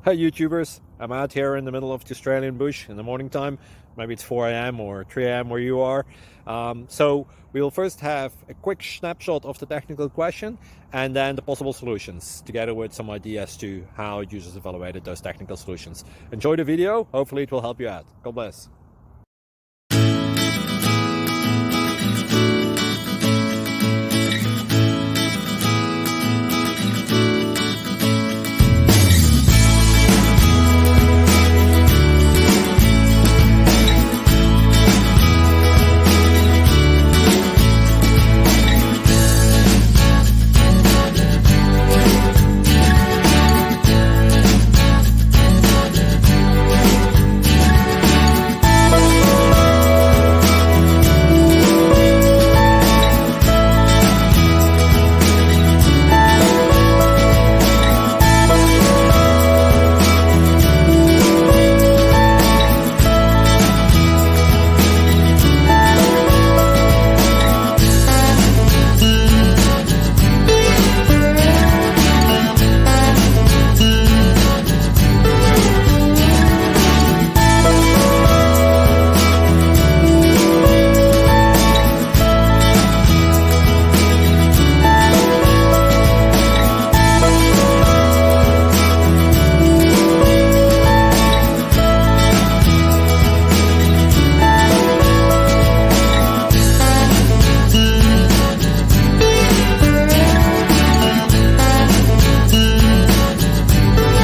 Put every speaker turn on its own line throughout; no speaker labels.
Hi YouTubers, I'm out here in the middle of the Australian bush in the morning time. Maybe it's 4 a.m. or 3 a.m. where you are. So we will first have a quick snapshot of the technical question and then the possible solutions, together with some ideas to how users evaluated those technical solutions. Enjoy the video, hopefully it will help you out. God bless.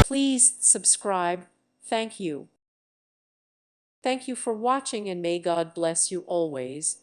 Please subscribe. Thank you. Thank you for watching, and may God bless you always.